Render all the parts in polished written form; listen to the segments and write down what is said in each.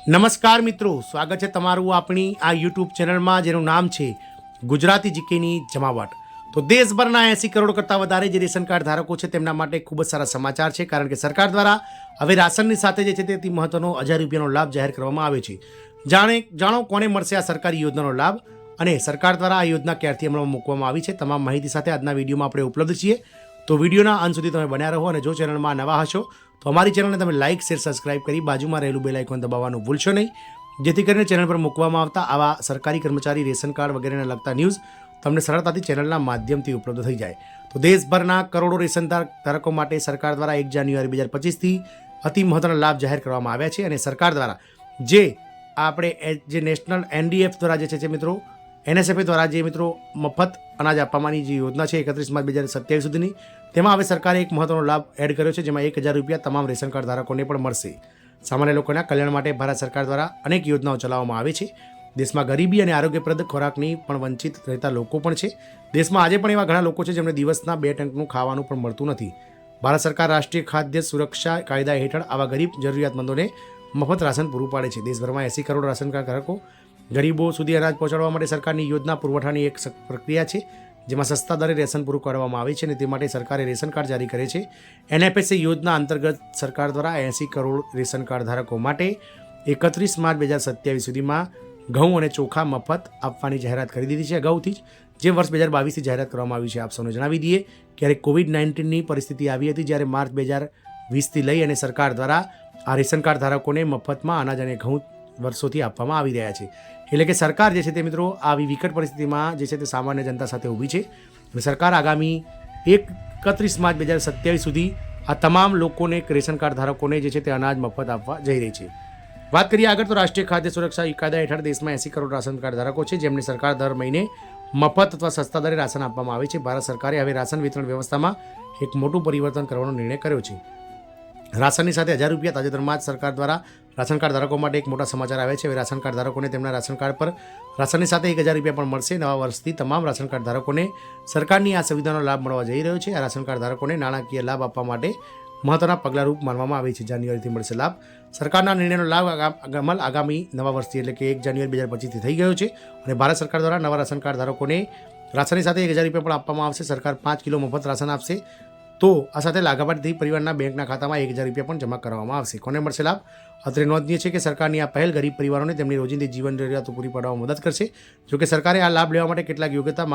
નમસ્કાર મિત્રો, સ્વાગત છે તમારું આપણી આ યુટ્યુબ ચેનલમાં જેનું નામ છે ગુજરાતી જીકેની જમાવટ। તો દેશભરના 80 કરોડ કરતાં વધારે જે રેશન કાર્ડ ધારકો છે તેમના માટે ખૂબ જ સારા સમાચાર છે, કારણ કે સરકાર દ્વારા હવે રાશનની સાથે જે છે તે મહત્વનો 1000 રૂપિયાનો લાભ જાહેર કરવામાં આવે છે। જાણો કોને મળશે આ સરકારી યોજનાનો લાભ અને સરકાર દ્વારા આ યોજના ક્યારથી અમલમાં મૂકવામાં આવી છે, તમામ માહિતી સાથે આજના વિડીયોમાં આપણે ઉપલબ્ધ છીએ। તો વિડીયોના અંત સુધી તમે બન્યા રહો અને જો ચેનલમાં નવા હશો તો અમારી ચેનલને તમે લાઇક શેર સબસ્ક્રાઇબ કરી બાજુમાં રહેલું બેલ આઇકોન દબાવવાનું ભૂલશો નહીં, જેથી કરીને ચેનલ પર મૂકવામાં આવતા આવા સરકારી કર્મચારી રેશન કાર્ડ વગેરેને લગતા ન્યૂઝ તમને સરળતાથી ચેનલના માધ્યમથી ઉપલબ્ધ થઈ જાય। તો દેશભરના કરોડો રેશન ધારકો માટે સરકાર દ્વારા 1 જાન્યુઆરી 2025થી અતિ મહત્વના લાભ જાહેર કરવામાં આવ્યા છે અને સરકાર દ્વારા જે આપણે જે નેશનલ એનડીએફ દ્વારા જે છે મિત્રો એનએસએફ દ્વારા જે મિત્રો મફત અનાજ આપવાની જે યોજના છે 31 માર્ચ 2027 સુધીની, તેમાં હવે સરકારે એક મહત્વનો લાભ એડ કર્યો છે, જેમાં 1000 રૂપિયા તમામ રેશન કાર્ડ ધારકોને પણ મળશે। સામાન્ય લોકોના કલ્યાણ માટે ભારત સરકાર દ્વારા અનેક યોજનાઓ ચલાવવામાં આવે છે। દેશમાં ગરીબી અને આરોગ્યપ્રદ ખોરાકની પણ વંચિત રહેતા લોકો પણ છે। દેશમાં આજે પણ એવા ઘણા લોકો છે જેમને દિવસના 2 ટંકનું ખાવાનું પણ મળતું નથી। ભારત સરકાર રાષ્ટ્રીય ખાદ્ય સુરક્ષા કાયદા હેઠળ આવા ગરીબ જરૂરિયાતમંદોને મફત રાશન પૂરું પાડે છે। દેશભરમાં 80 કરોડ રાશન કાર્ડ ધારકો ગરીબો સુધી અનાજ પહોંચાડવા માટે સરકારની યોજના પુરવઠાની એક પ્રક્રિયા છે, જેમાં સસ્તા દરે રેશન પૂરું પાડવામાં આવે છે અને તે માટે સરકારે રેશન કાર્ડ જારી કરે છે। એનએફએસએ યોજના અંતર્ગત સરકાર દ્વારા 80 કરોડ રેશન કાર્ડ ધારકો માટે 31 માર્ચ 2027 સુધીમાં ઘઉં અને ચોખા મફત આપવાની જાહેરાત કરી દીધી છે અગાઉથી જ, જે વર્ષ 2022થી જાહેરાત કરવામાં આવી છે। આપ સૌને જણાવી દઈએ કે કોવિડ-19ની પરિસ્થિતિ આવી હતી, જ્યારે માર્ચ 2020થી લઈ અને સરકાર દ્વારા આ રેશન કાર્ડ ધારકોને મફતમાં અનાજ અને ઘઉં વર્ષોથી આપવામાં આવી રહ્યા છે। એટલે કે સરકાર જે છે તે મિત્રો આવી વિકટ પરિસ્થિતિમાં જે છે તે સામાન્ય જનતા સાથે ઊભી છે અને સરકાર આગામી 31 માર્ચ 2027 સુધી આ તમામ લોકોને રેશન કાર્ડ ધારકોને જે છે તે અનાજ મફત આપવા જઈ રહી છે। વાત કરીએ આગળ તો રાષ્ટ્રીય ખાદ્ય સુરક્ષા કાયદા હેઠળ દેશમાં 80 કરોડ રાશન કાર્ડ ધારકો છે, જેમને સરકાર દર મહિને મફત અથવા સસ્તા દરે રાશન આપવામાં આવે છે। ભારત સરકારે હવે રાશન વિતરણ વ્યવસ્થામાં એક મોટું પરિવર્તન કરવાનો નિર્ણય કર્યો છે। રાશનની સાથે 1000 રૂપિયા તાજેતરમાં જ સરકાર દ્વારા રાશન કાર્ડ ધારકો માટે એક મોટા સમાચાર આવે છે। હવે રાશન કાર્ડ ધારકોને તેમના રાશન કાર્ડ પર રાશનની સાથે 1000 રૂપિયા પણ મળશે। નવા વર્ષથી તમામ રાશન કાર્ડ ધારકોને સરકારની આ સુવિધાનો લાભ મળવા જઈ રહ્યો છે। આ રાશન કાર્ડ ધારકોને નાણાકીય લાભ આપવા માટે મહત્વના પગલારૂપ માનવામાં આવે છે। જાન્યુઆરીથી મળશે લાભ। સરકારના નિર્ણયનો લાભ અમલ આગામી નવા વર્ષથી એટલે કે 1 જાન્યુઆરી 2025થી થઈ ગયો છે અને ભારત સરકાર દ્વારા નવા રાશન કાર્ડ ધારકોને રાશનની સાથે 1000 રૂપિયા પણ આપવામાં આવશે। સરકાર 5 કિલો મફત રાશન આપશે, તો આ સાથે લાભાર્થી પરિવારના બેંકના ખાતામાં 1000 રૂપિયા પણ જમા કરવામાં આવશે। કોને મળશે લાભ? અત્રે નોંધનીય છે કે સરકારની આ પહેલ ગરીબ પરિવારોને તેમની રોજિંદી જીવન જરૂરિયાતો પૂરી પાડવામાં મદદ કરશે। જોકે સરકારે આ લાભ લેવા માટે કેટલાક યોગ્યતા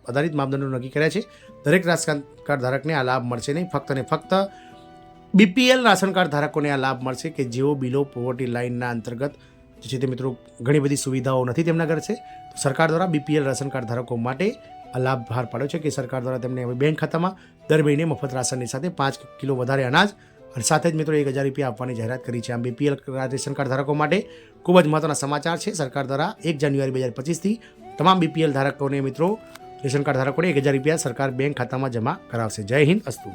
આધારિત માપદંડો નક્કી કર્યા છે। દરેક રાશન કાર્ડ ધારકને આ લાભ મળશે નહીં, ફક્ત ને ફક્ત બીપીએલ રાશન કાર્ડ ધારકોને આ લાભ મળશે કે જેઓ બિલો પોવર્ટી લાઇનના અંતર્ગત જે છે તે મિત્રો ઘણી બધી સુવિધાઓ નથી તેમના ઘર છે। તો સરકાર દ્વારા બીપીએલ રાશન કાર્ડ ધારકો માટે આ લાભ બહાર પાડ્યો છે કે સરકાર દ્વારા તેમને હવે બેંક ખાતામાં દર મહિને મફત રાશનની સાથે 5 કિલો વધારે અનાજ અને સાથે જ મિત્રો 1000 રૂપિયા આપવાની જાહેરાત કરી છે। આમ બીપીએલ રેશન કાર્ડ ધારકો માટે ખૂબ જ મહત્વના સમાચાર છે। સરકાર દ્વારા 1 જાન્યુઆરી 2025થી તમામ બીપીએલ ધારકોને મિત્રો રેશન કાર્ડ ધારકોને 1000 રૂપિયા સરકાર બેંક ખાતામાં જમા કરાવશે। જય હિન્દ, અસ્તુ।